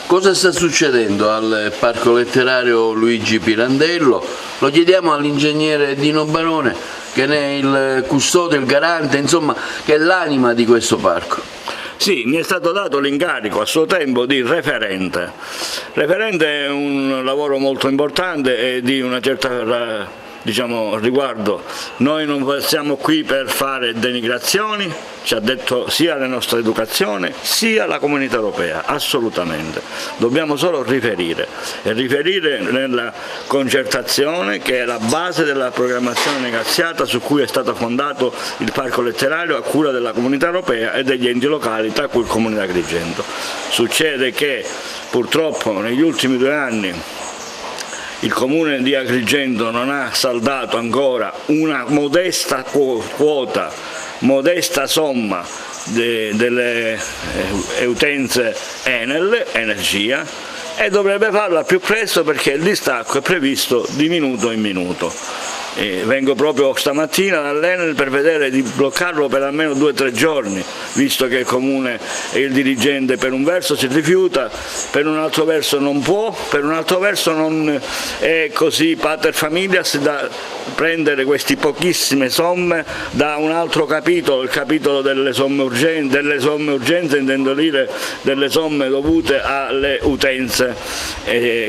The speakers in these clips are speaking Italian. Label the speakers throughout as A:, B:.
A: Cosa sta succedendo al Parco Letterario Luigi Pirandello? Lo chiediamo all'ingegnere Dino Barone, che ne è il custode, il garante, insomma, che è l'anima di questo parco.
B: Sì, mi è stato dato l'incarico a suo tempo di referente. Referente è un lavoro molto importante e di una certa riguardo. Noi non siamo qui per fare denigrazioni, ci ha detto sia la nostra educazione sia la Comunità Europea, assolutamente. Dobbiamo solo riferire e riferire nella concertazione, che è la base della programmazione negoziata su cui è stato fondato il Parco Letterario a cura della Comunità Europea e degli enti locali, tra cui il Comune di Agrigento. Succede che purtroppo negli ultimi 2 anni il Comune di Agrigento non ha saldato ancora una modesta quota, modesta somma delle utenze Enel, energia, e dovrebbe farlo al più presto perché il distacco è previsto di minuto in minuto. Vengo proprio stamattina dall'Enel per vedere di bloccarlo per almeno 2 o 3 giorni, visto che il Comune e il dirigente per un verso si rifiuta, per un altro verso non può, per un altro verso non è così pater familias da prendere queste pochissime somme da un altro capitolo, il capitolo delle somme urgenze intendo dire delle somme dovute alle utenze,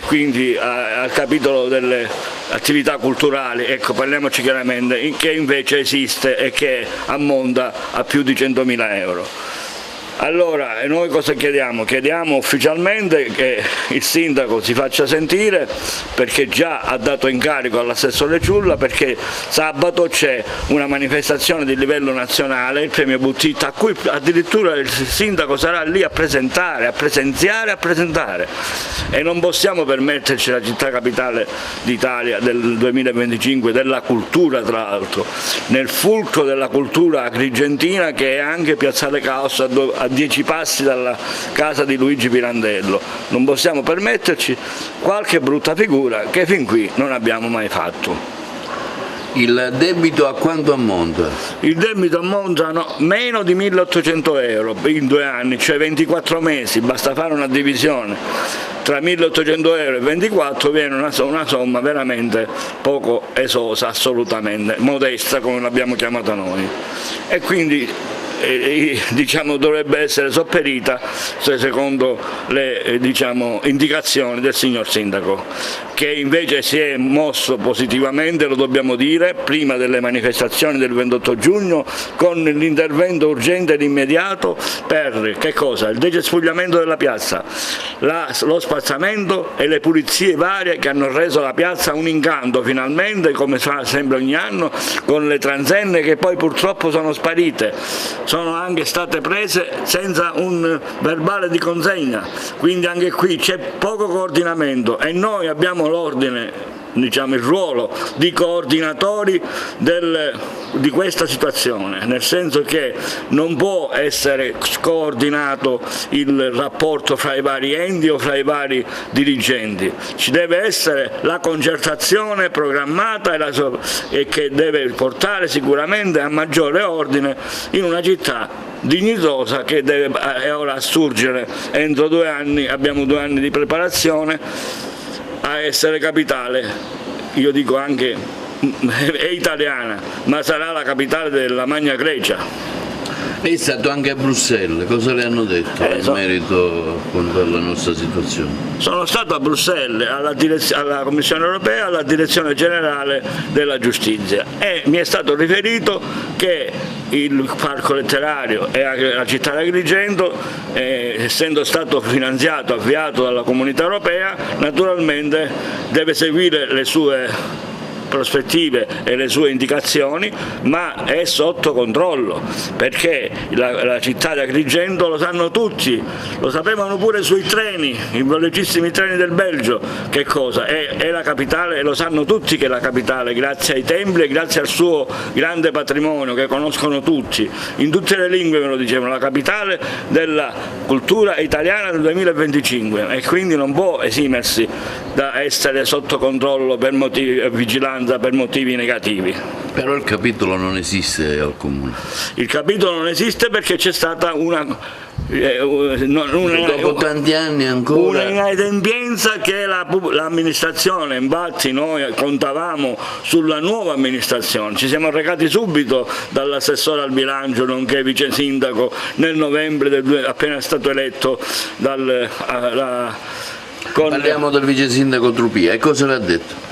B: quindi al capitolo delle attività culturali, ecco, parliamoci chiaramente, che invece esiste e che ammonta a più di 100.000 euro. Allora, noi cosa chiediamo? Chiediamo ufficialmente che il sindaco si faccia sentire, perché già ha dato incarico all'assessore Ciulla, perché sabato c'è una manifestazione di livello nazionale, il premio Buttitta, a cui addirittura il sindaco sarà lì a presentare, a presentare. E non possiamo permetterci, la città capitale d'Italia del 2025, della cultura tra l'altro, nel fulcro della cultura agrigentina, che è anche Piazzale Caos a 10 passi dalla casa di Luigi Pirandello. Non possiamo permetterci qualche brutta figura che fin qui non abbiamo mai fatto.
A: Il debito a quanto ammonta?
B: Il debito ammonta a meno di 1.800 euro in 2 anni, cioè 24 mesi, basta fare una divisione. Tra 1.800 euro e 24 viene una somma veramente poco esosa, assolutamente, modesta come l'abbiamo chiamata noi. E quindi dovrebbe essere sopperita secondo le indicazioni del signor sindaco, che invece si è mosso positivamente, lo dobbiamo dire, prima delle manifestazioni del 28 giugno con l'intervento urgente ed immediato per che cosa? Il decespugliamento della piazza, lo spazzamento e le pulizie varie che hanno reso la piazza un incanto finalmente, come fa sempre ogni anno, con le transenne che poi purtroppo sono sparite, sono anche state prese senza un verbale di consegna, quindi anche qui c'è poco coordinamento e noi abbiamo l'ordine, il ruolo di coordinatori di questa situazione, nel senso che non può essere coordinato il rapporto fra i vari enti o fra i vari dirigenti, ci deve essere la concertazione programmata e che deve portare sicuramente a maggiore ordine in una città dignitosa che deve ora assurgere entro 2 anni, abbiamo 2 anni di preparazione, a essere capitale, io dico anche è italiana, ma sarà la capitale della Magna Grecia.
A: Lei è stato anche a Bruxelles, cosa le hanno detto in merito alla nostra situazione?
B: Sono stato a Bruxelles, alla Commissione Europea, alla Direzione Generale della Giustizia, e mi è stato riferito che il Parco Letterario e la città di Agrigento, essendo stato finanziato, avviato dalla Comunità Europea, naturalmente deve seguire le sue prospettive e le sue indicazioni, ma è sotto controllo, perché la città di Agrigento lo sanno tutti, lo sapevano pure sui treni, i velocissimi treni del Belgio, che cosa? È la capitale, e lo sanno tutti che è la capitale, grazie ai templi e grazie al suo grande patrimonio che conoscono tutti, in tutte le lingue me lo dicevano, la capitale della cultura italiana del 2025, e quindi non può esimersi da essere sotto controllo per motivi vigilanza, per motivi negativi.
A: Però il capitolo non esiste al Comune.
B: Il capitolo non esiste perché c'è stata una
A: dopo tanti anni ancora.
B: Una inadempienza che l'amministrazione, infatti noi contavamo sulla nuova amministrazione, ci siamo recati subito dall'assessore al bilancio nonché vice sindaco nel novembre appena stato eletto
A: Parliamo del vice sindaco Trupia, e cosa le ha detto?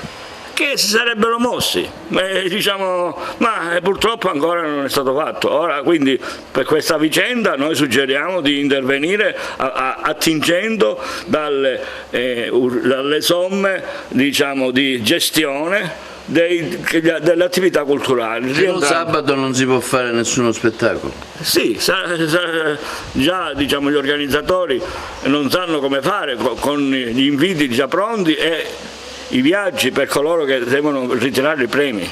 B: Che si sarebbero mossi, diciamo, ma purtroppo ancora non è stato fatto. Ora, quindi, per questa vicenda noi suggeriamo di intervenire attingendo dalle somme, diciamo, di gestione delle attività culturali.
A: Il sabato non si può fare nessuno spettacolo?
B: Sì, già, diciamo, gli organizzatori non sanno come fare con gli inviti già pronti e i viaggi per coloro che devono ritirare i premi.